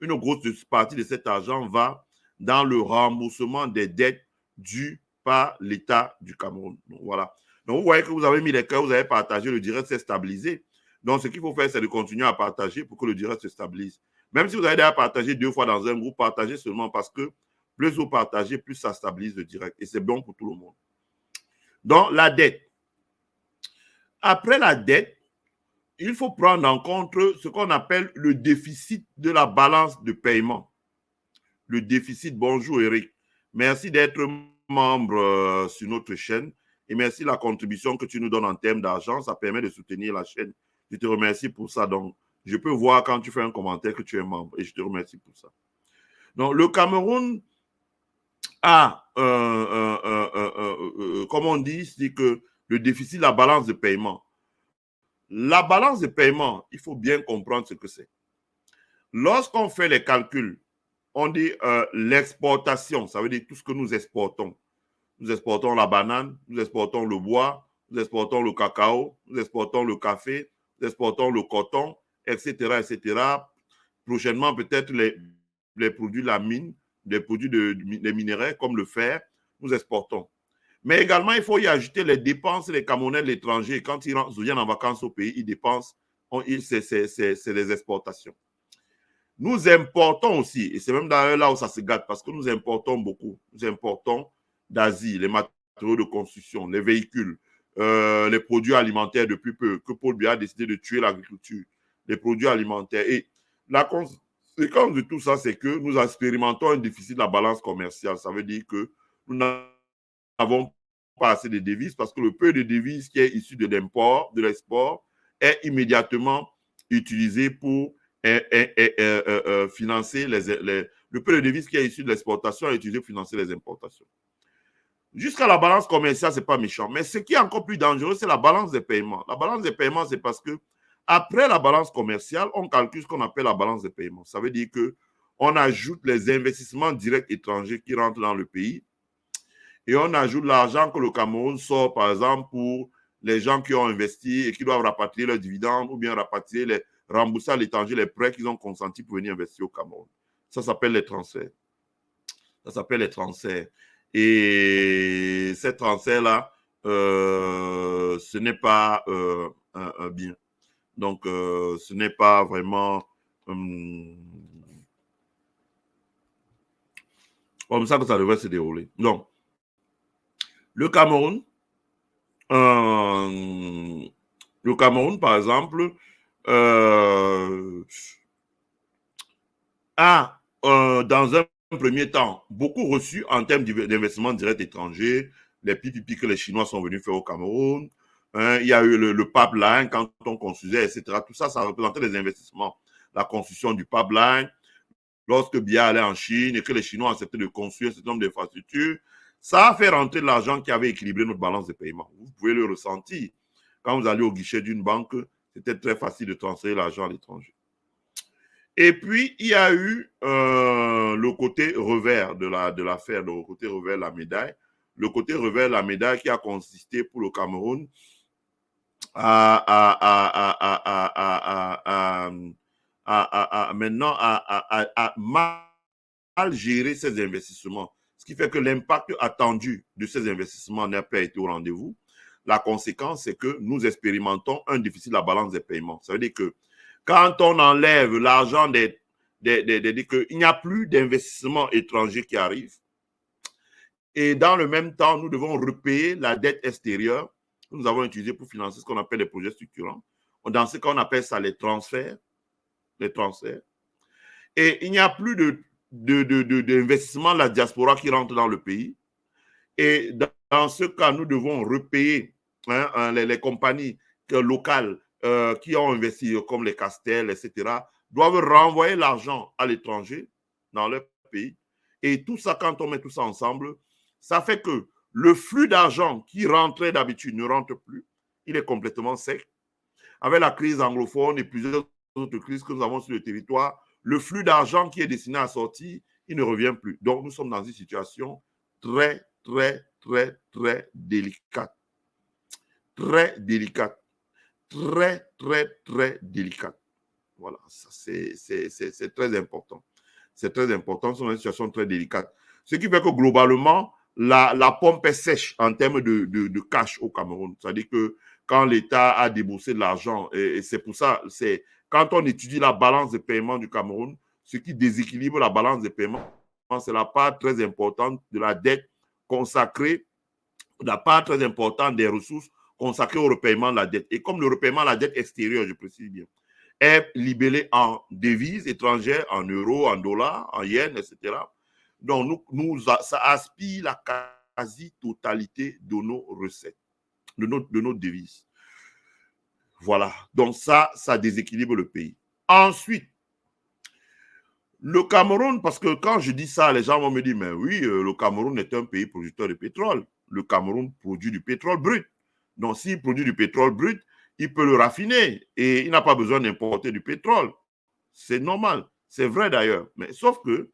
une grosse partie de cet argent va dans le remboursement des dettes dues par l'État du Cameroun. Donc, voilà. Donc, vous voyez que vous avez mis les cœurs, vous avez partagé, le direct s'est stabilisé. Donc, ce qu'il faut faire, c'est de continuer à partager pour que le direct se stabilise. Même si vous avez déjà partagé 2 fois dans un groupe, partagez seulement parce que plus vous partagez, plus ça stabilise le direct. Et c'est bon pour tout le monde. Donc, la dette. Après la dette, il faut prendre en compte ce qu'on appelle le déficit de la balance de paiement. Le déficit, bonjour Eric. Merci d'être membre sur notre chaîne et merci de la contribution que tu nous donnes en termes d'argent. Ça permet de soutenir la chaîne. Je te remercie pour ça. Donc, je peux voir quand tu fais un commentaire que tu es membre et je te remercie pour ça. Donc, le Cameroun a, comme on dit, c'est que le déficit de la balance de paiement. La balance de paiement, il faut bien comprendre ce que c'est. Lorsqu'on fait les calculs, on dit l'exportation, ça veut dire tout ce que nous exportons. Nous exportons la banane, nous exportons le bois, nous exportons le cacao, nous exportons le café, nous exportons le coton, etc., etc. Prochainement, peut-être les produits de la mine, des produits des minerais comme le fer, nous exportons. Mais également, il faut y ajouter les dépenses des Camerounais de l'étranger. Quand ils viennent en vacances au pays, ils dépensent, c'est des exportations. Nous importons aussi, et c'est même d'ailleurs là où ça se gâte, parce que nous importons beaucoup. Nous importons d'Asie, les matériaux de construction, les véhicules, les produits alimentaires depuis peu, que Paul Biya a décidé de tuer l'agriculture, les produits alimentaires. Et la conséquence de tout ça, c'est que nous expérimentons un déficit de la balance commerciale. Ça veut dire que nous n'avons pas assez de devises parce que le peu de devises qui est issu de l'import, de l'export, est immédiatement utilisé pour financer le peu de devises qui est issu de l'exportation est utilisé pour financer les importations. Jusqu'à la balance commerciale, ce n'est pas méchant. Mais ce qui est encore plus dangereux, c'est la balance des paiements. La balance des paiements, c'est parce que après la balance commerciale, on calcule ce qu'on appelle la balance des paiements. Ça veut dire qu'on ajoute les investissements directs étrangers qui rentrent dans le pays et on ajoute l'argent que le Cameroun sort, par exemple, pour les gens qui ont investi et qui doivent rapatrier leurs dividendes ou bien rembourser à l'étranger les prêts qu'ils ont consentis pour venir investir au Cameroun. Ça s'appelle les transferts. Ça s'appelle les transferts. Et ces transferts-là, ce n'est pas un bien. Donc, ce n'est pas vraiment comme ça que ça devrait se dérouler. Donc, le Cameroun, par exemple, a, dans un premier temps, beaucoup reçu en termes d'investissement direct étranger, les PPP que les Chinois sont venus faire au Cameroun. Il y a eu le pipeline quand on construisait, etc. Tout ça, ça représentait des investissements. La construction du pipeline, lorsque Biya allait en Chine et que les Chinois acceptaient de construire un certain nombre d'infrastructures, ça a fait rentrer de l'argent qui avait équilibré notre balance de paiement. Vous pouvez le ressentir. Quand vous allez au guichet d'une banque, c'était très facile de transférer l'argent à l'étranger. Et puis, il y a eu le côté revers de l'affaire, le côté revers de la médaille. Le côté revers de la médaille qui a consisté pour le Cameroun maintenant à mal gérer ces investissements. Ce qui fait que l'impact attendu de ces investissements n'a pas été au rendez-vous. La conséquence, c'est que nous expérimentons un déficit de la balance des paiements. Ça veut dire que quand on enlève l'argent il n'y a plus d'investissement étranger qui arrive. Et dans le même temps, nous devons repayer la dette extérieure que nous avons utilisée pour financer ce qu'on appelle les projets structurants. Dans ce cas, on appelle ça les transferts. Les transferts. Et il n'y a plus d'investissement de la diaspora qui rentre dans le pays. Et dans ce cas, nous devons repayer les compagnies locales qui ont investi, comme les Castel, etc., doivent renvoyer l'argent à l'étranger, dans leur pays. Et tout ça, quand on met tout ça ensemble, ça fait que le flux d'argent qui rentrait d'habitude ne rentre plus. Il est complètement sec. Avec la crise anglophone et plusieurs autres crises que nous avons sur le territoire, le flux d'argent qui est destiné à sortir, il ne revient plus. Donc, nous sommes dans une situation très, très, très, très délicate. Très délicate. Très, très, très délicate. Voilà, ça c'est très important. c'est très important, sont dans une situation très délicate. Ce qui fait que globalement, la pompe est sèche en termes de cash au Cameroun. C'est-à-dire que quand l'État a déboursé de l'argent, et c'est pour ça, c'est quand on étudie la balance de paiement du Cameroun, ce qui déséquilibre la balance de paiement, c'est la part très importante de la dette consacrée, la part très importante des ressources consacrées au repaiement de la dette. Et comme le repaiement de la dette extérieure, je précise bien, est libellé en devises étrangères, en euros, en dollars, en yens, etc. Donc, ça aspire la quasi-totalité de nos recettes, de nos devises. Voilà. Donc, ça déséquilibre le pays. Ensuite, le Cameroun, parce que quand je dis ça, les gens vont me dire, mais oui, le Cameroun est un pays producteur de pétrole. Le Cameroun produit du pétrole brut. Donc, s'il produit du pétrole brut, il peut le raffiner et il n'a pas besoin d'importer du pétrole. C'est normal. C'est vrai d'ailleurs. Mais sauf que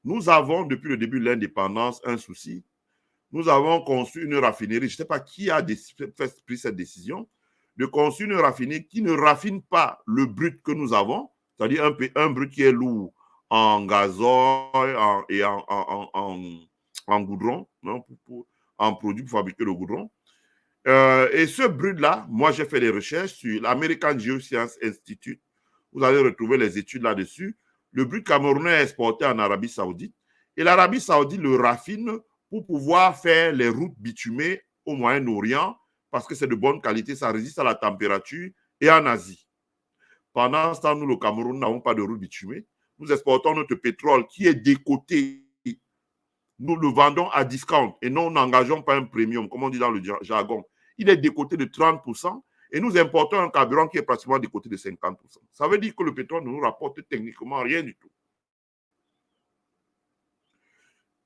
nous avons, depuis le début de l'indépendance, un souci. Nous avons construit une raffinerie. Je ne sais pas qui a pris cette décision de construire une raffinerie qui ne raffine pas le brut que nous avons, c'est-à-dire un brut qui est lourd en gazole et en goudron, non, en produit pour fabriquer le goudron. Et ce brut-là, moi, j'ai fait des recherches sur l'American Geoscience Institute. Vous allez retrouver les études là-dessus. Le brut camerounais est exporté en Arabie Saoudite. Et l'Arabie Saoudite le raffine pour pouvoir faire les routes bitumées au Moyen-Orient parce que c'est de bonne qualité, ça résiste à la température, et en Asie. Pendant ce temps, nous, le Cameroun, nous n'avons pas de route bitumée. Nous exportons notre pétrole qui est décoté. Nous le vendons à discount et non, nous n'engageons pas un premium, comme on dit dans le jargon. Il est décoté de 30% et nous importons un carburant qui est pratiquement décoté de 50%. Ça veut dire que le pétrole ne nous rapporte techniquement rien du tout.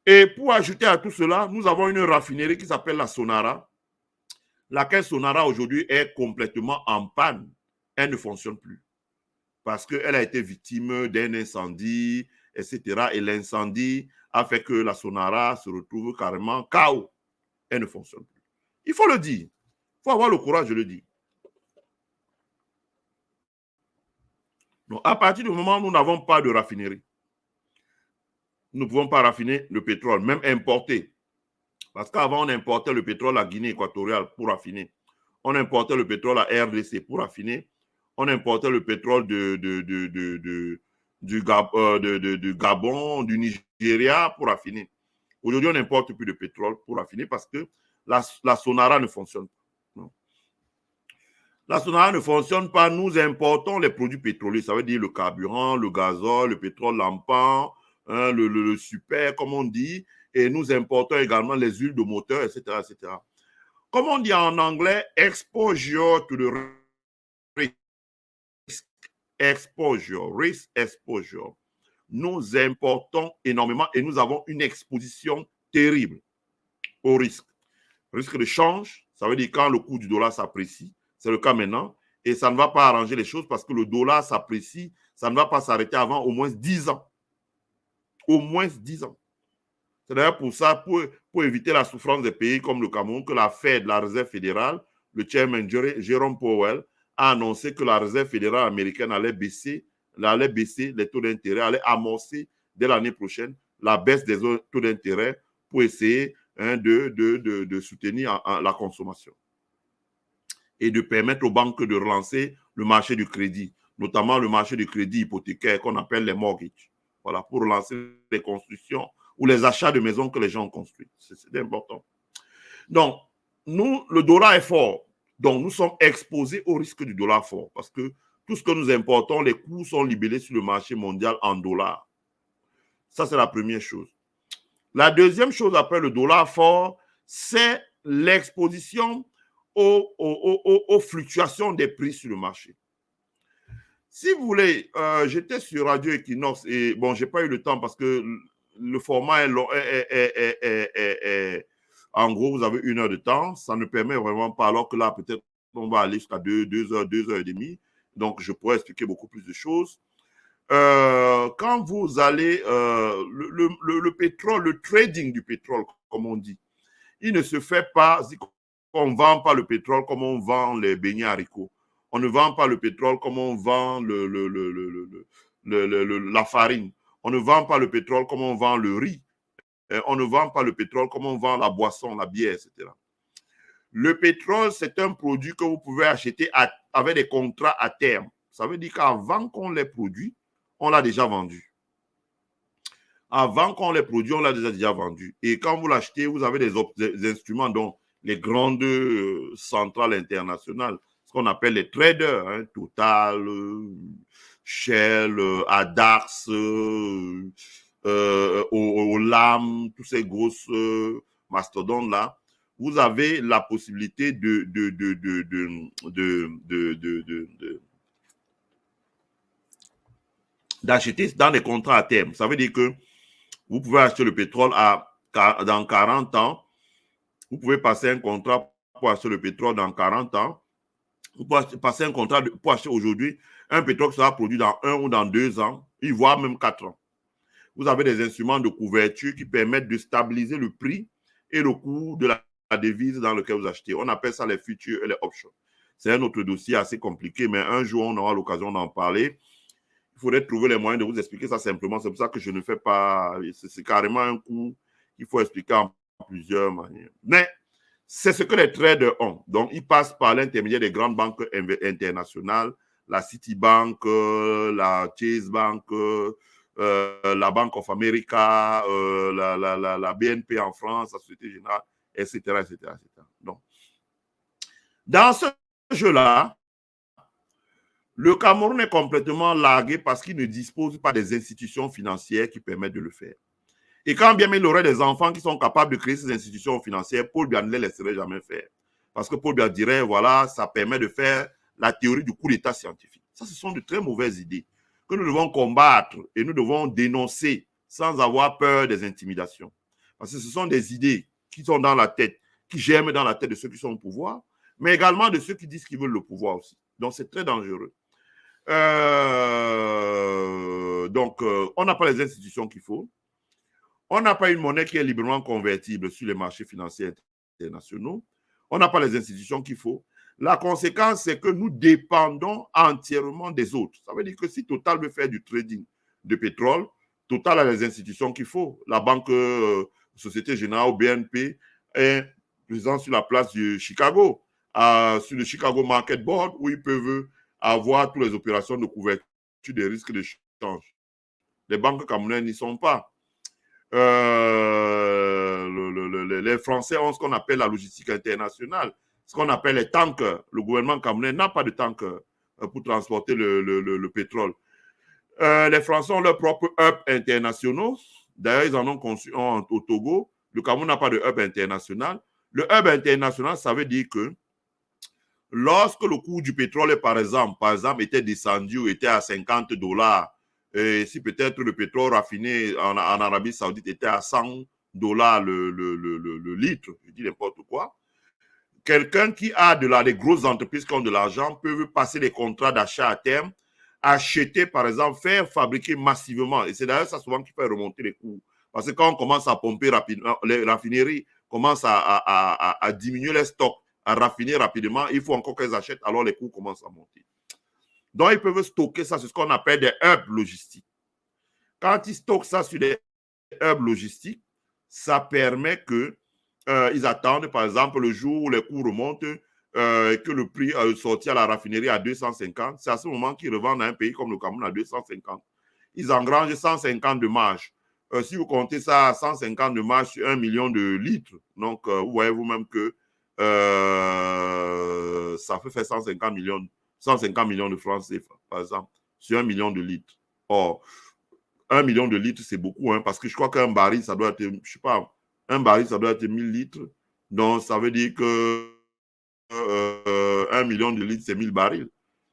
Et pour ajouter à tout cela, nous avons une raffinerie qui s'appelle la Sonara, laquelle Sonara aujourd'hui est complètement en panne. Elle ne fonctionne plus parce qu'elle a été victime d'un incendie, etc. Et l'incendie a fait que la Sonara se retrouve carrément KO. Elle ne fonctionne plus. Il faut le dire. Il faut avoir le courage de le dire. Donc, à partir du moment où nous n'avons pas de raffinerie, nous ne pouvons pas raffiner le pétrole, même importer. Parce qu'avant, on importait le pétrole à Guinée équatoriale pour raffiner. On importait le pétrole à RDC pour raffiner. On importait le pétrole du Gabon, du Nigeria pour raffiner. Aujourd'hui, on n'importe plus de pétrole pour raffiner parce que la Sonara ne fonctionne pas. Non. La Sonara ne fonctionne pas. Nous importons les produits pétroliers. Ça veut dire le carburant, le gazole, le pétrole lampant, hein, le super, comme on dit. Et nous importons également les huiles de moteur, etc., etc. Comme on dit en anglais, exposure to the risk. Exposure, risk exposure. Nous importons énormément et nous avons une exposition terrible au risque. Risque de change, ça veut dire quand le coût du dollar s'apprécie, c'est le cas maintenant, et ça ne va pas arranger les choses parce que le dollar s'apprécie, ça ne va pas s'arrêter avant au moins 10 ans. Au moins 10 ans. C'est d'ailleurs pour ça, pour éviter la souffrance des pays comme le Cameroun, que la Fed, la Réserve fédérale, le chairman Jerome Powell, a annoncé que la Réserve fédérale américaine allait baisser les taux d'intérêt, allait amorcer dès l'année prochaine la baisse des taux d'intérêt pour essayer de soutenir la consommation et de permettre aux banques de relancer le marché du crédit, notamment le marché du crédit hypothécaire qu'on appelle les mortgages. Voilà, pour relancer les constructions ou les achats de maisons que les gens ont construites. C'est important. Donc, nous, le dollar est fort. Donc, nous sommes exposés au risque du dollar fort parce que tout ce que nous importons, les coûts sont libellés sur le marché mondial en dollars. Ça, c'est la première chose. La deuxième chose après le dollar fort, c'est l'exposition aux fluctuations des prix sur le marché. Si vous voulez, j'étais sur Radio Equinox et bon, je n'ai pas eu le temps parce que le format est long. En gros, vous avez 1 heure de temps. Ça ne permet vraiment pas, alors que là, peut-être, on va aller jusqu'à 2 heures, 2 heures et demie. Donc, je pourrais expliquer beaucoup plus de choses. Quand vous allez, le pétrole, le trading du pétrole, comme on dit, il ne se fait pas, on ne vend pas le pétrole comme on vend les beignets haricots. On ne vend pas le pétrole comme on vend la farine. On ne vend pas le pétrole comme on vend le riz. On ne vend pas le pétrole comme on vend la boisson, la bière, etc. Le pétrole, c'est un produit que vous pouvez acheter avec des contrats à terme. Ça veut dire qu'avant qu'on les produise, on l'a déjà vendu. Avant qu'on les produise, on l'a déjà vendu. Et quand vous l'achetez, vous avez des instruments dont les grandes centrales internationales, ce qu'on appelle les traders, hein, Total, Shell, Adax, Olam, tous ces grosses mastodontes-là, vous avez la possibilité d'acheter dans des contrats à terme. Ça veut dire que vous pouvez acheter le pétrole dans 40 ans. Vous pouvez passer un contrat pour acheter le pétrole dans 40 ans. Vous pouvez passer un contrat pour acheter aujourd'hui un pétrole qui sera produit dans 1 ou dans 2 ans, voire même 4 ans. Vous avez des instruments de couverture qui permettent de stabiliser le prix et le coût de la devise dans lequel vous achetez. On appelle ça les futures et les options. C'est un autre dossier assez compliqué, mais un jour, on aura l'occasion d'en parler. Il faudrait trouver les moyens de vous expliquer ça simplement. C'est pour ça que je ne fais pas... C'est carrément un coup qu'il faut expliquer en plusieurs manières. Mais c'est ce que les traders ont. Donc, ils passent par l'intermédiaire des grandes banques internationales, la Citibank, la Chase Bank, la Bank of America, la BNP en France, la Société Générale, etc., etc., etc. Donc, dans ce jeu-là, le Cameroun est complètement largué parce qu'il ne dispose pas des institutions financières qui permettent de le faire. Et quand bien même il aurait des enfants qui sont capables de créer ces institutions financières, Paul Biya ne les laisserait jamais faire. Parce que Paul Biya dirait, voilà, ça permet de faire la théorie du coup d'État scientifique. Ça, ce sont de très mauvaises idées que nous devons combattre et nous devons dénoncer sans avoir peur des intimidations. Parce que ce sont des idées qui sont dans la tête, qui germent dans la tête de ceux qui sont au pouvoir, mais également de ceux qui disent qu'ils veulent le pouvoir aussi. Donc, c'est très dangereux. On n'a pas les institutions qu'il faut. On n'a pas une monnaie qui est librement convertible sur les marchés financiers internationaux. On n'a pas les institutions qu'il faut. La conséquence, c'est que nous dépendons entièrement des autres. Ça veut dire que si Total veut faire du trading de pétrole, Total a les institutions qu'il faut. La Banque Société Générale, BNP, est présente sur la place de Chicago, sur le Chicago Market Board, où ils peuvent avoir toutes les opérations de couverture des risques de change. Les banques camerounaises n'y sont pas. Les Français ont ce qu'on appelle la logistique internationale, ce qu'on appelle les tankers. Le gouvernement camerounais n'a pas de tankers pour transporter le pétrole. Les Français ont leurs propres hubs internationaux. D'ailleurs, ils en ont conçu un au Togo. Le Cameroun n'a pas de hub international. Le hub international, ça veut dire que lorsque le coût du pétrole, par exemple, était descendu ou était à $50, et si peut-être le pétrole raffiné en Arabie Saoudite était à $100 le litre, je dis n'importe quoi, quelqu'un qui a des grosses entreprises qui ont de l'argent peut passer des contrats d'achat à terme, acheter par exemple, faire fabriquer massivement. Et c'est d'ailleurs ça souvent qui fait remonter les coûts. Parce que quand on commence à pomper rapidement, les raffineries commencent à diminuer les stocks, à raffiner rapidement, il faut encore qu'elles achètent, alors les coûts commencent à monter. Donc, ils peuvent stocker ça, c'est ce qu'on appelle des hubs logistiques. Quand ils stockent ça sur des hubs logistiques, ça permet qu'ils attendent, par exemple, le jour où les coûts remontent, que le prix sorti à la raffinerie à 250, c'est à ce moment qu'ils revendent à un pays comme le Cameroun à 250. Ils engrangent 150 de marge. Si vous comptez ça à 150 de marge sur 1 million de litres, donc vous voyez vous-même que ça peut faire 150 millions de francs CFA, par exemple, sur 1 million de litres. Or, 1 million de litres, c'est beaucoup, hein, parce que je crois qu'un baril, ça doit être, je sais pas, un baril, ça doit être 1000 litres. Donc, ça veut dire que 1 million de litres, c'est 1000 barils.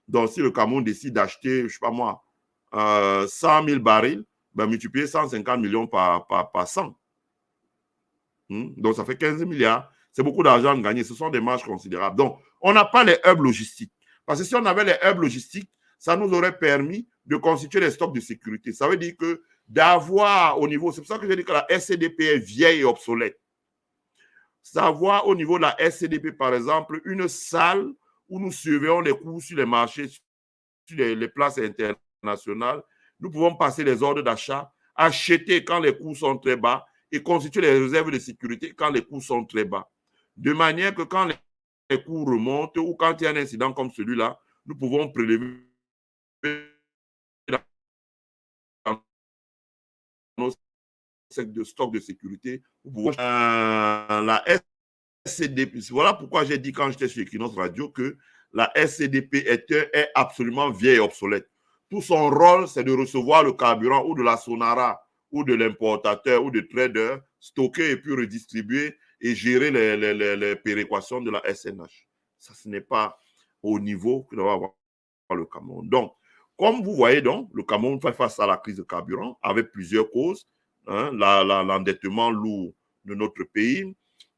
Donc, si le Cameroun décide d'acheter, je ne sais pas moi, 100 000 barils, ben, multiplier 150 millions par 100. Donc, ça fait 15 milliards. C'est beaucoup d'argent gagné. Ce sont des marges considérables. Donc, on n'a pas les hubs logistiques. Parce que si on avait les hubs logistiques, ça nous aurait permis de constituer des stocks de sécurité. Ça veut dire que d'avoir au niveau, c'est pour ça que j'ai dit que la SCDP est vieille et obsolète. Savoir au niveau de la SCDP, par exemple, une salle où nous surveillons les coûts sur les marchés, sur les places internationales. Nous pouvons passer les ordres d'achat acheter quand les coûts sont très bas et constituer les réserves de sécurité quand les coûts sont très bas. De manière que quand les coûts remontent ou quand il y a un incident comme celui-là, nous pouvons prélever dans nos de stock de sécurité. La SCDP, voilà pourquoi j'ai dit quand j'étais sur Equinox Radio que la SCDP est absolument vieille et obsolète. Tout son rôle, c'est de recevoir le carburant ou de la Sonara ou de l'importateur ou de trader, stocker et puis redistribuer et gérer les péréquations de la SNH. Ça, ce n'est pas au niveau que doit avoir le Cameroun. Donc, comme vous voyez, donc, le Cameroun fait face à la crise de carburant avec plusieurs causes. Hein, l'endettement lourd de notre pays,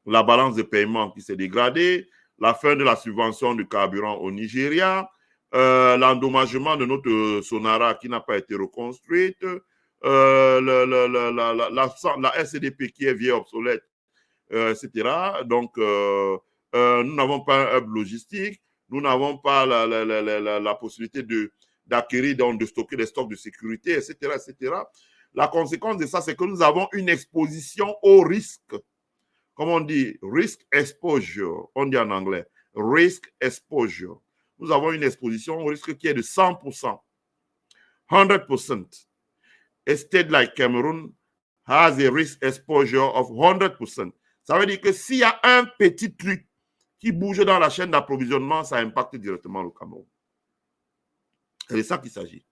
la balance de paiement qui s'est dégradée, la fin de la subvention du carburant au Nigeria, l'endommagement de notre Sonara qui n'a pas été reconstruite, la SCDP qui est vieille, obsolète, etc. Donc, nous n'avons pas un hub logistique, nous n'avons pas la possibilité d'acquérir, de stocker des stocks de sécurité, etc., etc. La conséquence de ça, c'est que nous avons une exposition au risque. Comme on dit, risk exposure, on dit en anglais, risk exposure. Nous avons une exposition au risque qui est de 100%, 100%. A state like Cameroon has a risk exposure of 100%. Ça veut dire que s'il y a un petit truc qui bouge dans la chaîne d'approvisionnement, ça impacte directement le Cameroun. C'est de ça qu'il s'agit.